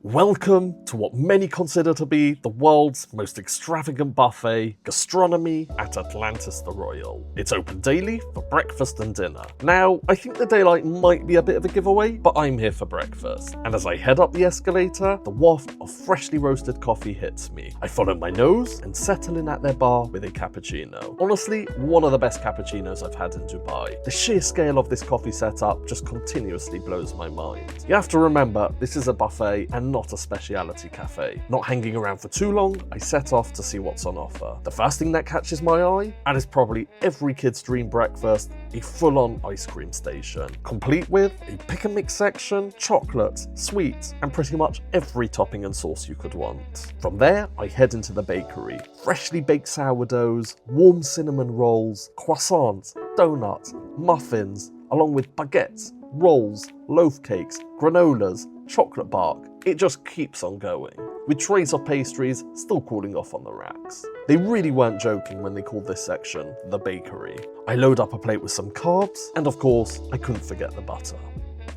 Welcome to what many consider to be the world's most extravagant buffet, Gastronomy at Atlantis The Royal. It's open daily for breakfast and dinner. Now, I think the daylight might be a bit of a giveaway, but I'm here for breakfast. And as I head up the escalator, the waft of freshly roasted coffee hits me. I follow my nose and settle in at their bar with a cappuccino. Honestly, one of the best cappuccinos I've had in Dubai. The sheer scale of this coffee setup just continuously blows my mind. You have to remember, this is a buffet and not a speciality cafe. Not hanging around for too long, I set off to see what's on offer. The first thing that catches my eye, and is probably every kid's dream breakfast, a full-on ice cream station, complete with a pick and mix section, chocolates, sweets, and pretty much every topping and sauce you could want. From there, I head into the bakery. Freshly baked sourdoughs, warm cinnamon rolls, croissants, donuts, muffins, along with baguettes, rolls, loaf cakes, granolas, chocolate bark. It just keeps on going, with trays of pastries still cooling off on the racks. They really weren't joking when they called this section the bakery. I load up a plate with some carbs, and of course, I couldn't forget the butter.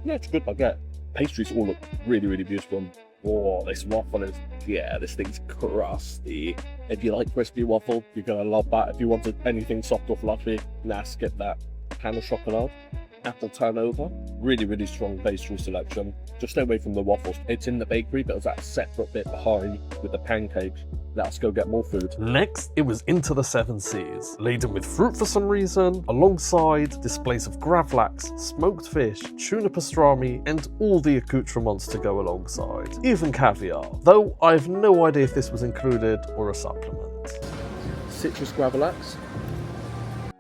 Yeah, it's a good baguette. Pastries all look really, really beautiful. Oh, this waffle is, this thing's crusty. If you like crispy waffle, you're gonna love that. If you wanted anything soft or fluffy, skip that. Pan au chocolat, apple turnover, really, really strong pastry selection. Just stay away from the waffles. It's in the bakery, but it was that separate bit behind with the pancakes. Let's go get more food. Next, it was into the 7 Seas, laden with fruit for some reason, alongside displays of gravlax, smoked fish, tuna pastrami, and all the accoutrements to go alongside. Even caviar, though I have no idea if this was included or a supplement. Citrus gravlax.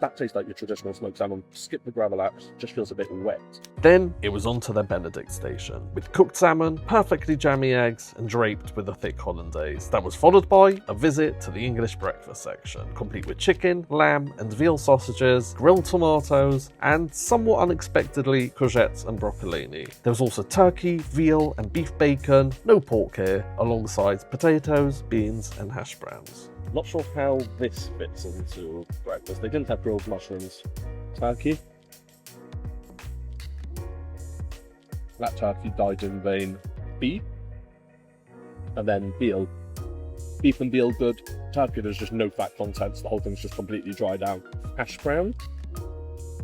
That tastes like your traditional smoked salmon. Skip the gravlax, just feels a bit wet. Then it was on to the Benedict station, with cooked salmon, perfectly jammy eggs, and draped with a thick hollandaise. That was followed by a visit to the English breakfast section, complete with chicken, lamb, and veal sausages, grilled tomatoes, and somewhat unexpectedly, courgettes and broccolini. There was also turkey, veal, and beef bacon, no pork here, alongside potatoes, beans, and hash browns. Not sure how this fits into breakfast. They didn't have grilled mushrooms. Turkey. That turkey died in vain. Beef. And then veal. Beef and veal good. Turkey, there's just no fat content, so the whole thing's just completely dried out. Hash brown.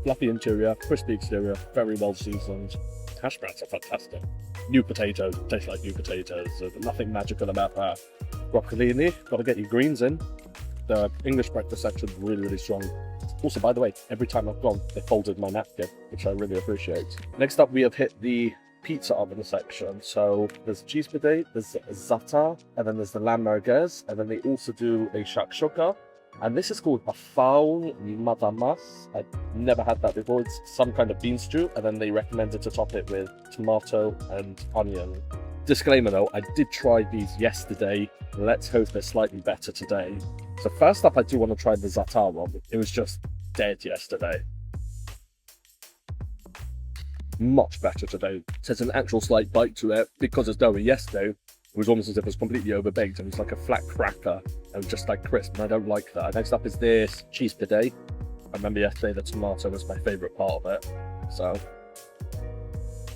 Fluffy interior, crispy exterior, very well seasoned. Hash browns are fantastic. New potatoes, taste like new potatoes. There's nothing magical about that. Broccolini, got to get your greens in. The English breakfast section really, really strong. Also, by the way, every time I've gone, they folded my napkin, which I really appreciate. Next up, we have hit the pizza oven section. So there's cheese bidet, there's za'atar, and then there's the lamb merguez, and then they also do a shakshuka. And this is called a faul madamas. I've never had that before. It's some kind of bean stew, and then they recommended to top it with tomato and onion. Disclaimer though, I did try these yesterday. Let's hope they're slightly better today. So first up, I do want to try the za'atar one. It was just dead yesterday. Much better today. There's an actual slight bite to it. Because it's doughy yesterday, it was almost as if it was completely overbaked and it's like a flat cracker and just like crisp, and I don't like that. Next up is this cheese bidet. I remember yesterday the tomato was my favourite part of it. So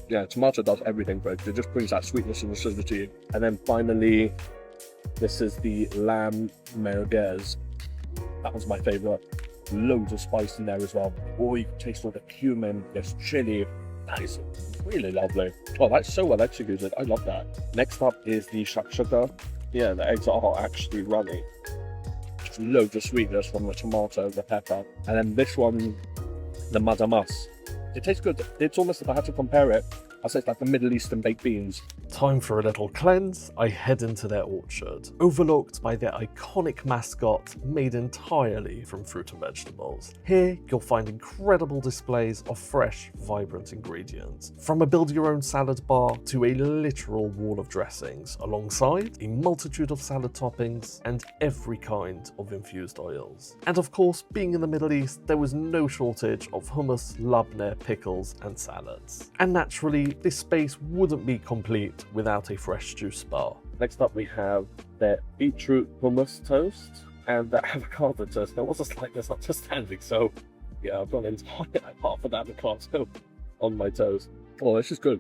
yeah, tomato does everything for it. It just brings that sweetness and acidity. And then finally, this is the lamb merguez. That was my favourite. Loads of spice in there as well. Oh, you can taste all the cumin, there's chili. That is really lovely. Oh, that's so well executed. I love that. Next up is the shakshuka. Yeah, the eggs are actually runny. Just loads of sweetness from the tomato, the pepper. And then this one, the madamas. It tastes good. It's almost, if I had to compare it, I'd say it's like the Middle Eastern baked beans. Time for a little cleanse, I head into their orchard, overlooked by their iconic mascot made entirely from fruit and vegetables. Here, you'll find incredible displays of fresh, vibrant ingredients, from a build-your-own salad bar to a literal wall of dressings, alongside a multitude of salad toppings and every kind of infused oils. And of course, being in the Middle East, there was no shortage of hummus, labneh, pickles, and salads. And naturally, this space wouldn't be complete without a fresh juice bar. Next up we have the beetroot hummus toast and the avocado toast. There was a slight misunderstanding, so yeah, I've gone entire half an avocado on my toast. Oh, this is good.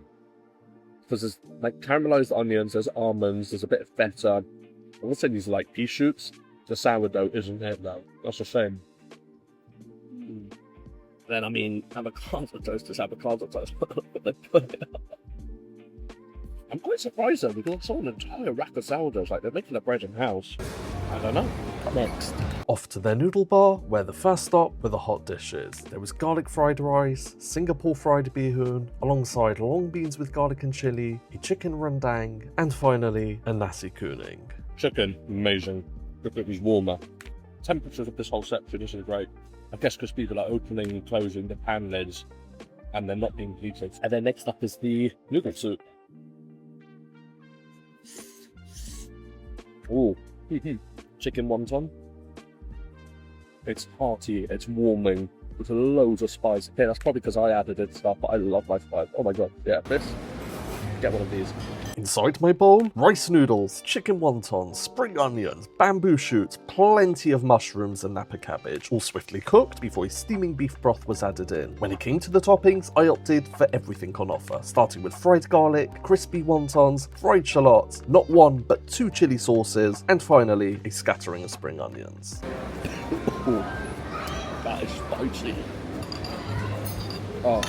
because there's like caramelized onions, there's almonds, there's a bit of feta. I would say these are like pea shoots. The sourdough isn't it though. That's a shame. Then I mean, avocado toast is avocado toast. But they put it up. I'm quite surprised though, because I saw an entire rack of sourdoughs. Like they're making the bread in house. I don't know. Next. Off to their noodle bar, where the first stop were the hot dishes. There was garlic fried rice, Singapore fried bihun, alongside long beans with garlic and chili, a chicken rendang, and finally a nasi kuning. Chicken, amazing. If it was warmer. Temperatures of this whole section isn't great. I guess because people are opening and closing the pan lids and they're not being heated. And then next up is the noodle soup. Ooh. Chicken wonton. It's hearty, it's warming, with loads of spice. Okay, that's probably because I added it stuff, but I love my spice. Oh my god, yeah, this. Get one of these. Inside my bowl, rice noodles, chicken wontons, spring onions, bamboo shoots, plenty of mushrooms and napa cabbage, all swiftly cooked before a steaming beef broth was added in. When it came to the toppings, I opted for everything on offer, starting with fried garlic, crispy wontons, fried shallots, not one but 2 chili sauces, and finally a scattering of spring onions. Ooh, that is spicy. Oh,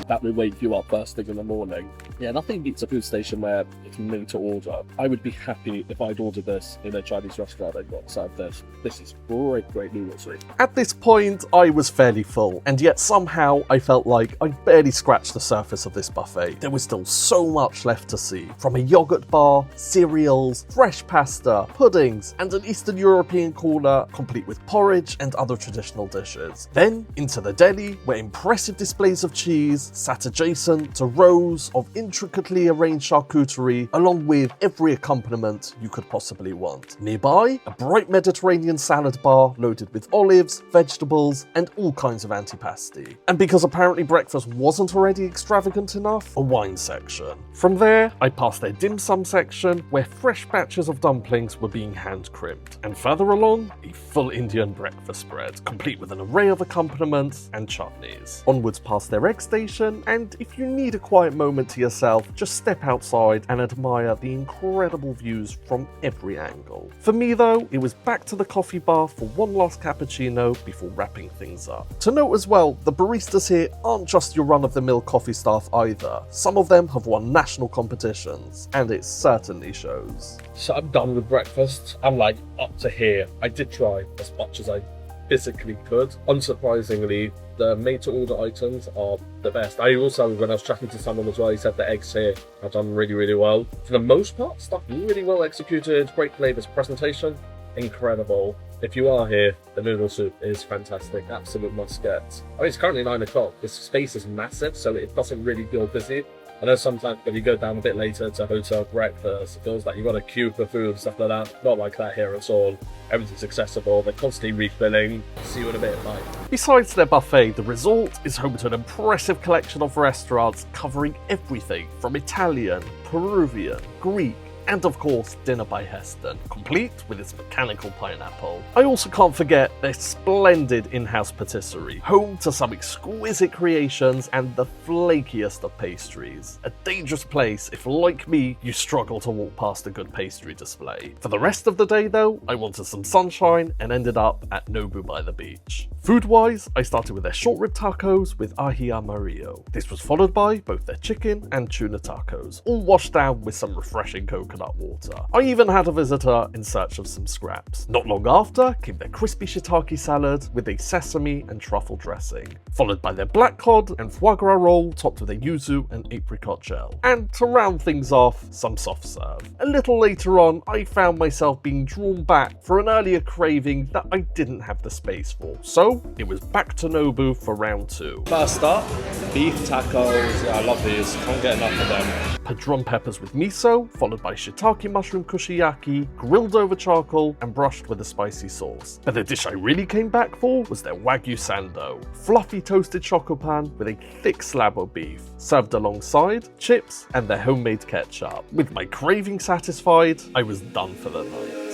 that will wake you up first thing in the morning. Yeah, nothing beats a food station where it's made to order. I would be happy if I'd ordered this in a Chinese restaurant and got served this. This is great noodle soup. At this point, I was fairly full, and yet somehow I felt like I barely scratched the surface of this buffet. There was still so much left to see, from a yogurt bar, cereals, fresh pasta, puddings, and an Eastern European corner complete with porridge and other traditional dishes. Then into the deli, where impressive displays of cheese sat adjacent to rows of intricately arranged charcuterie, along with every accompaniment you could possibly want. Nearby, a bright Mediterranean salad bar loaded with olives, vegetables, and all kinds of antipasti. And because apparently breakfast wasn't already extravagant enough, a wine section. From there, I passed their dim sum section, where fresh batches of dumplings were being hand crimped. And further along, a full Indian breakfast spread, complete with an array of accompaniments and chutneys. Onwards past their egg station, and if you need a quiet moment to yourself, just step outside and admire the incredible views from every angle. For me though, it was back to the coffee bar for one last cappuccino before wrapping things up. To note as well, the baristas here aren't just your run-of-the-mill coffee staff either. Some of them have won national competitions, and it certainly shows. So I'm done with breakfast. I'm like up to here. I did try as much as I physically could. Unsurprisingly, the made-to-order items are the best. I also, when I was chatting to someone as well, he said the eggs here have done really well. For the most part, stuff really well executed, great flavours, presentation, incredible. If you are here, the noodle soup is fantastic, absolute must get. I mean, it's currently 9 o'clock. This space is massive, so it doesn't really feel busy. I know sometimes when you go down a bit later to hotel breakfast, it feels like you've got a queue for food and stuff like that. Not like that here at all. Everything's accessible, they're constantly refilling. See you in a bit, bye. Besides their buffet, the resort is home to an impressive collection of restaurants covering everything from Italian, Peruvian, Greek, and of course dinner by Heston, complete with its mechanical pineapple. I also can't forget their splendid in-house patisserie, home to some exquisite creations and the flakiest of pastries. A dangerous place if, like me, you struggle to walk past a good pastry display. For the rest of the day though, I wanted some sunshine and ended up at Nobu by the beach. Food-wise, I started with their short rib tacos with ají amarillo. This was followed by both their chicken and tuna tacos, all washed down with some refreshing coconut water. I even had a visitor in search of some scraps. Not long after came their crispy shiitake salad with a sesame and truffle dressing, followed by their black cod and foie gras roll topped with a yuzu and apricot gel. And to round things off, some soft serve. A little later on, I found myself being drawn back for an earlier craving that I didn't have the space for. So it was back to Nobu for round 2. First up, beef tacos. Yeah, I love these. Can't get enough of them. Padron peppers with miso, followed by shiitake mushroom kushiyaki, grilled over charcoal and brushed with a spicy sauce. But the dish I really came back for was their wagyu sando, fluffy toasted chocopan with a thick slab of beef, served alongside chips and their homemade ketchup. With my craving satisfied, I was done for the night.